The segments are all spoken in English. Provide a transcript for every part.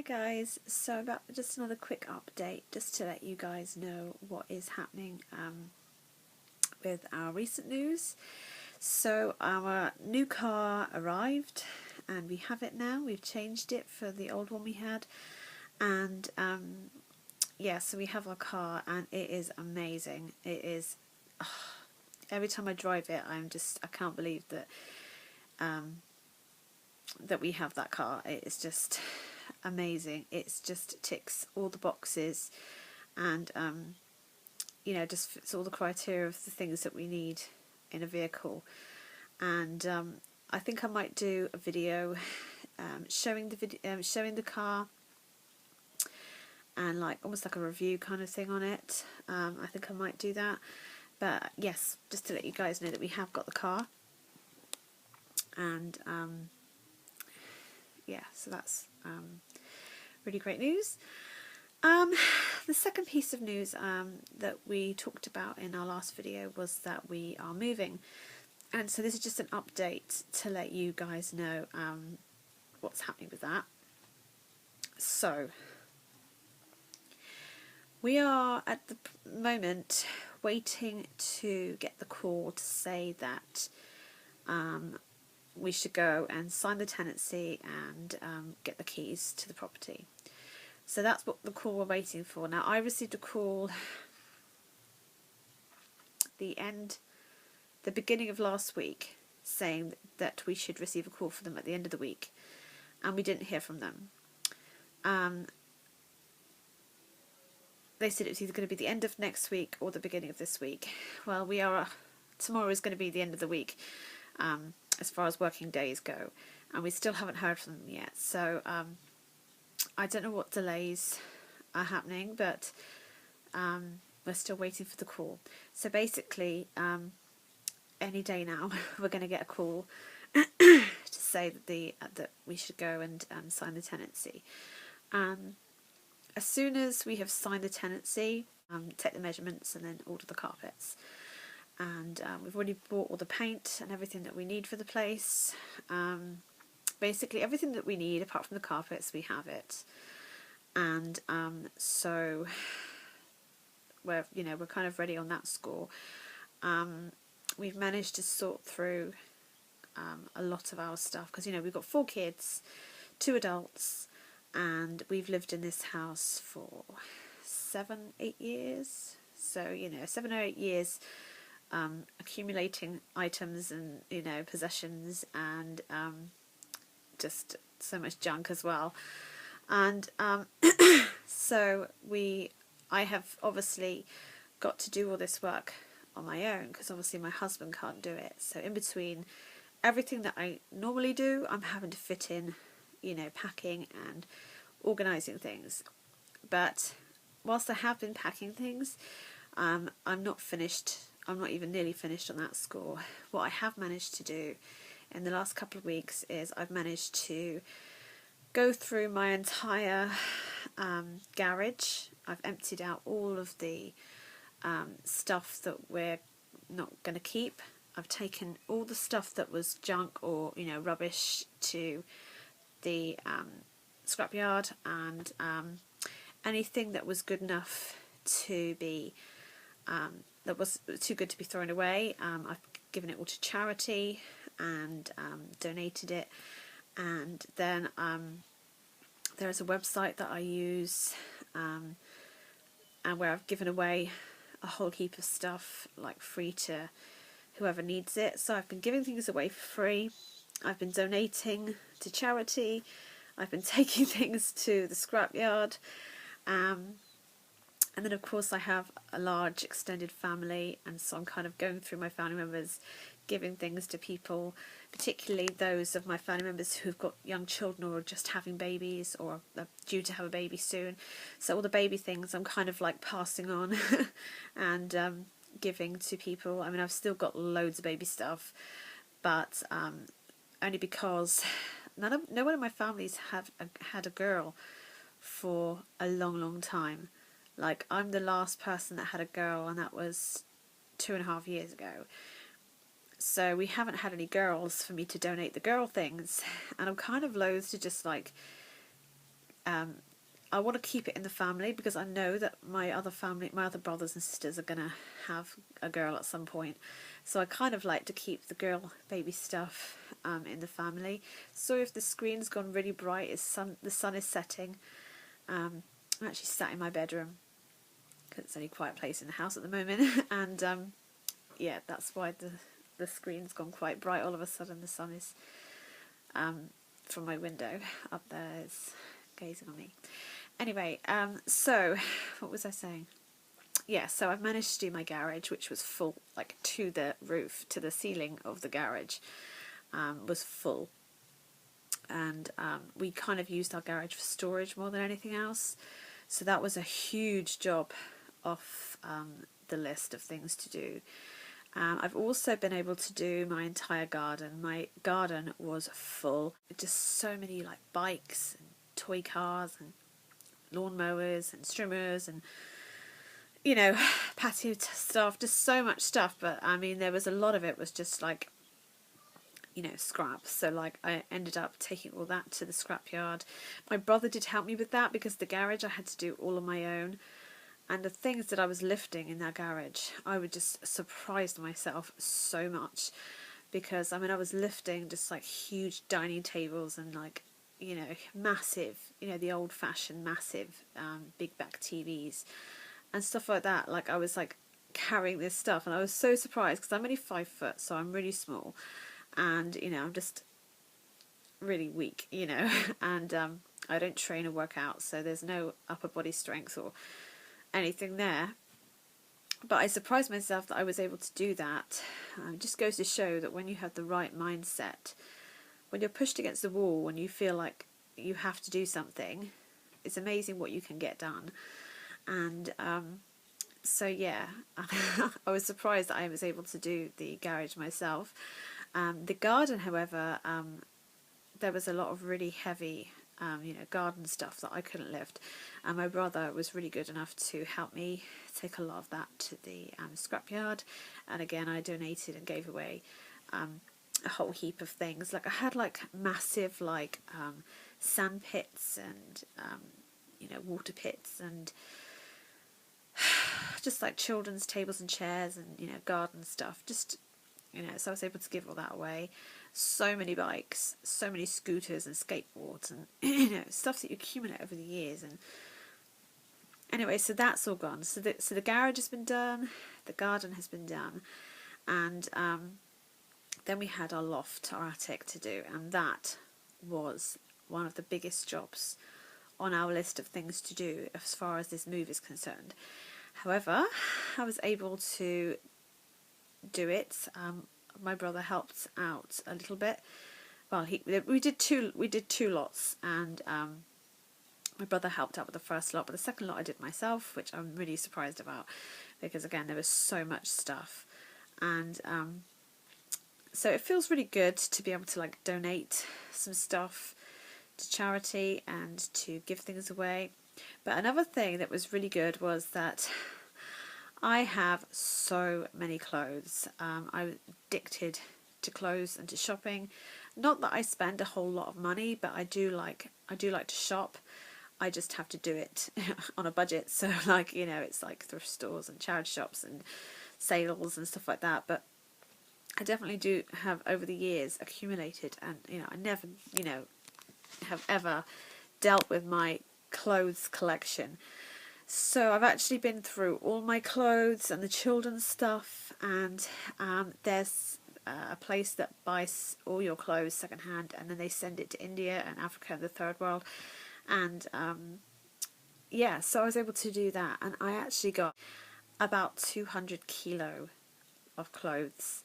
guys, so about just another quick update just to let you guys know what is happening with our recent news. So our new car arrived and we have it now. We've changed it for the old one we had, and yeah, so we have our car and it is amazing. It is every time I drive it, I can't believe that that we have that car. It is just amazing. It's just ticks all the boxes, and you know, just fits all the criteria of the things that we need in a vehicle. And I think I might do a video showing the car, and like almost like a review kind of thing on it. I think I might do that. But yes, just to let you guys know that we have got the car, and yeah, so that's really great news. The second piece of news that we talked about in our last video was that we are moving, and so this is just an update to let you guys know what's happening with that. So we are at the moment waiting to get the call to say that we should go and sign the tenancy and get the keys to the property. So that's what the call we're waiting for. Now, I received a call the beginning of last week saying that we should receive a call from them at the end of the week, and we didn't hear from them. They said it was either going to be the end of next week or the beginning of this week. Well, tomorrow is going to be the end of the week as far as working days go, and we still haven't heard from them yet. So I don't know what delays are happening, but we're still waiting for the call. So basically, any day now we're going to get a call to say that that we should go and sign the tenancy. As soon as we have signed the tenancy, take the measurements and then order the carpets. And we've already bought all the paint and everything that we need for the place. Basically everything that we need apart from the carpets, we have it. And so we're kind of ready on that score. We've managed to sort through a lot of our stuff because we've got 4 kids, 2 adults, and we've lived in this house for 7-8 years. So 7 or 8 years accumulating items and possessions, and just so much junk as well. And so I have obviously got to do all this work on my own because obviously my husband can't do it. So in between everything that I normally do, I'm having to fit in packing and organising things. But whilst I have been packing things, I'm not finished. I'm not even nearly finished on that score. What I have managed to do in the last couple of weeks is I've managed to go through my entire garage. I've emptied out all of the stuff that we're not going to keep. I've taken all the stuff that was junk or rubbish to the scrapyard, and anything that was good enough to be that was too good to be thrown away, I've given it all to charity and donated it. And then there's a website that I use and where I've given away a whole heap of stuff like free to whoever needs it. So I've been giving things away for free. I've been donating to charity. I've been taking things to the scrapyard. And then of course I have a large extended family, and so I'm kind of going through my family members, giving things to people, particularly those of my family members who've got young children or are just having babies or are due to have a baby soon. So all the baby things I'm kind of like passing on and giving to people. I mean, I've still got loads of baby stuff, but only because no one in my family's had a girl for a long time. Like, I'm the last person that had a girl, and that was 2.5 years ago. So we haven't had any girls for me to donate the girl things, and I'm kind of loath to just like I want to keep it in the family because I know that my other brothers and sisters are going to have a girl at some point. So I kind of like to keep the girl baby stuff in the family. So if the screen's gone really bright, the sun is setting. I'm actually sat in my bedroom because it's the only quiet place in the house at the moment. And yeah, that's why the screen's gone quite bright. All of a sudden the sun is from my window up there is gazing on me. Anyway, so what was I saying? Yeah, so I've managed to do my garage, which was full, like to the roof, to the ceiling of the garage, was full. And we kind of used our garage for storage more than anything else. So that was a huge job off the list of things to do. I've also been able to do my entire garden. My garden was full. Just so many like bikes and toy cars and lawnmowers and trimmers and, you know, patio stuff, just so much stuff. But I mean, there was a lot of it was just like, you know, scraps. So like I ended up taking all that to the scrapyard. My brother did help me with that because the garage I had to do all on my own. And the things that I was lifting in that garage, I would just surprise myself so much because I mean I was lifting just like huge dining tables and like, you know, massive, you know, the old-fashioned massive big back TVs and stuff like that. Like I was like carrying this stuff and I was so surprised because I'm only 5 foot, so I'm really small and, you know, I'm just really weak, you know, and I don't train or work out, so there's no upper body strength or anything there. But I surprised myself that I was able to do that. It just goes to show that when you have the right mindset, when you're pushed against the wall, when you feel like you have to do something, it's amazing what you can get done. And so yeah, I was surprised that I was able to do the garage myself. The garden, however, there was a lot of really heavy you know, garden stuff that I couldn't lift, and my brother was really good enough to help me take a lot of that to the scrapyard. And again, I donated and gave away a whole heap of things. Like I had like massive like sand pits and you know, water pits and just like children's tables and chairs and, you know, garden stuff, just, you know, so I was able to give all that away. So many bikes, so many scooters and skateboards and, you know, stuff that you accumulate over the years. And anyway, so that's all gone. So the garage has been done, the garden has been done, and then we had our loft, our attic to do, and that was one of the biggest jobs on our list of things to do as far as this move is concerned. However, I was able to do it. My brother helped out a little bit. Well, we did two lots, and my brother helped out with the first lot, but the second lot I did myself, which I'm really surprised about because again there was so much stuff, and so it feels really good to be able to like donate some stuff to charity and to give things away. But another thing that was really good was that I have so many clothes. I'm addicted to clothes and to shopping. Not that I spend a whole lot of money, but I do like to shop. I just have to do it on a budget. So like, you know, it's like thrift stores and charity shops and sales and stuff like that. But I definitely do have over the years accumulated, and, you know, I never, you know, have ever dealt with my clothes collection. So I've actually been through all my clothes and the children's stuff, and there's a place that buys all your clothes secondhand, and then they send it to India and Africa and the third world. And yeah, so I was able to do that, and I actually got about 200 kilo of clothes,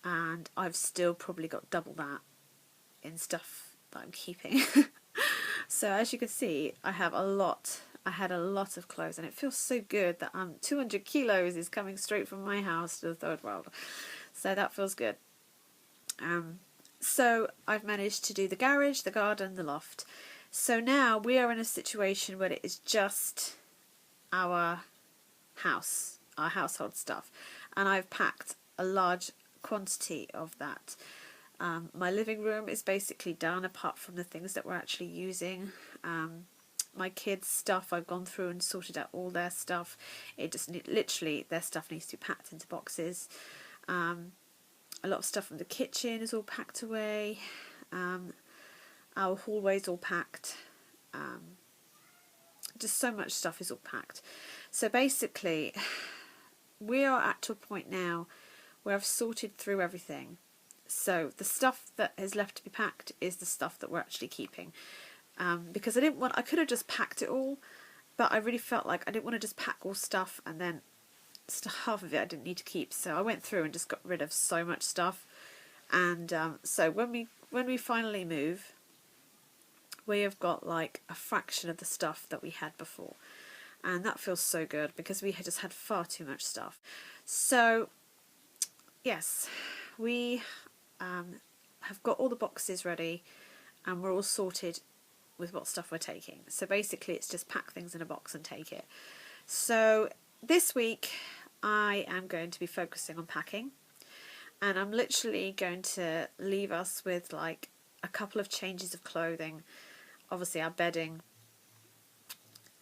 and I've still probably got double that in stuff that I'm keeping. So as you can see, I had a lot of clothes, and it feels so good that 200 kilos is coming straight from my house to the third world. So that feels good. So I've managed to do the garage, the garden, the loft. So now we are in a situation where it is just our house, our household stuff, and I've packed a large quantity of that. My living room is basically done apart from the things that we're actually using. My kids' stuff, I've gone through and sorted out all their stuff. It just literally, their stuff needs to be packed into boxes. A lot of stuff from the kitchen is all packed away. Our hallway's all packed. Just so much stuff is all packed. So basically, we are at to a point now where I've sorted through everything. So the stuff that is left to be packed is the stuff that we're actually keeping. Because I could have just packed it all, but I really felt like I didn't want to just pack all stuff and then half of it I didn't need to keep. So I went through and just got rid of so much stuff. And so when we finally move, we have got like a fraction of the stuff that we had before. And that feels so good because we had just had far too much stuff. So yes, we have got all the boxes ready and we're all sorted with what stuff we're taking. So basically it's just pack things in a box and take it. So this week I am going to be focusing on packing, and I'm literally going to leave us with like a couple of changes of clothing, obviously our bedding,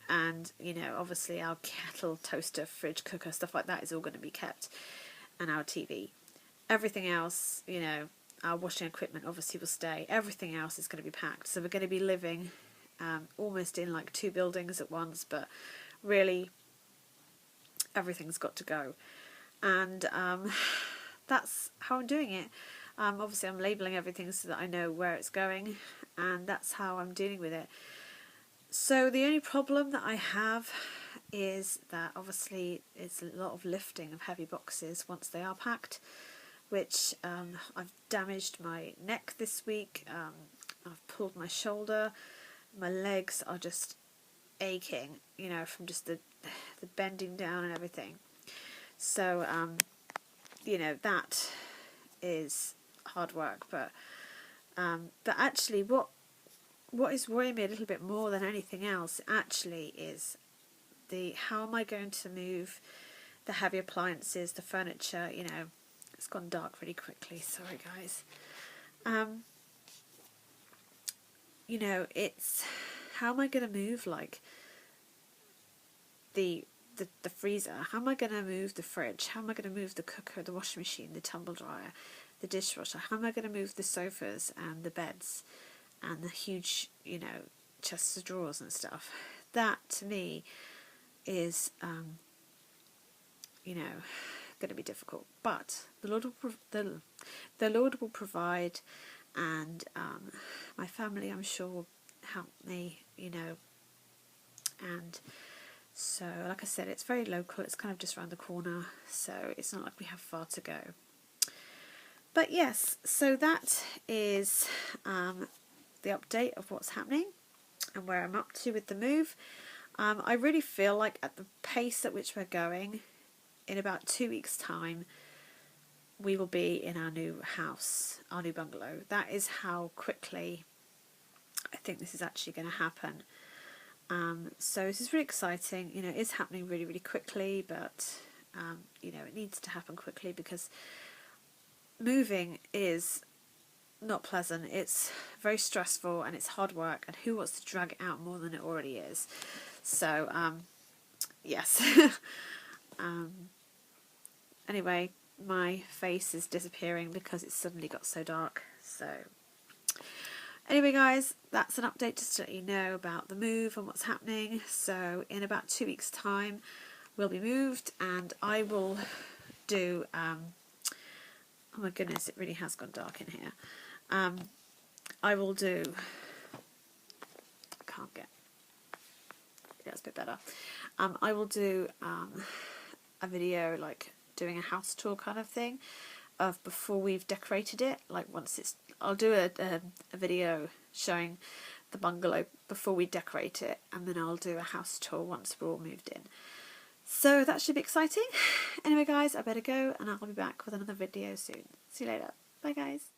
and you know, obviously our kettle, toaster, fridge, cooker, stuff like that is all going to be kept, and our TV. Everything else, you know, our washing equipment obviously will stay. Everything else is going to be packed. So we're going to be living almost in like 2 buildings at once, but really everything's got to go. And that's how I'm doing it. Obviously I'm labelling everything so that I know where it's going, and that's how I'm dealing with it. So the only problem that I have is that obviously it's a lot of lifting of heavy boxes once they are packed, which I've damaged my neck this week. I've pulled my shoulder. My legs are just aching, you know, from just the bending down and everything. So you know, that is hard work, but actually what is worrying me a little bit more than anything else actually is how am I going to move the heavy appliances, the furniture. You know, it's gone dark really quickly, sorry guys. You know, it's how am I going to move like the freezer? How am I going to move the fridge? How am I going to move the cooker, the washing machine, the tumble dryer, the dishwasher? How am I going to move the sofas and the beds and the huge, you know, chests of drawers and stuff? That to me is you know, going to be difficult, but the Lord will provide, and my family, I'm sure, will help me, you know. And so, like I said, it's very local. It's kind of just around the corner, so it's not like we have far to go. But yes, so that is the update of what's happening and where I'm up to with the move. I really feel like at the pace at which we're going, in about 2 weeks' time, we will be in our new house, our new bungalow. That is how quickly I think this is actually going to happen. So this is really exciting. You know, it is happening really, really quickly, but you know, it needs to happen quickly because moving is not pleasant. It's very stressful and it's hard work, and who wants to drag it out more than it already is? So yes. Anyway, my face is disappearing because it suddenly got so dark. So anyway guys, that's an update just to let you know about the move and what's happening. So in about 2 weeks' time we'll be moved, and I will do oh my goodness, it really has gone dark in here. I will do, I can't get, yeah, it's a bit better. I will do a video like doing a house tour kind of thing of before we've decorated it. Like once it's, I'll do a video showing the bungalow before we decorate it, and then I'll do a house tour once we're all moved in. So that should be exciting. Anyway guys, I better go, and I'll be back with another video soon. See you later. Bye guys.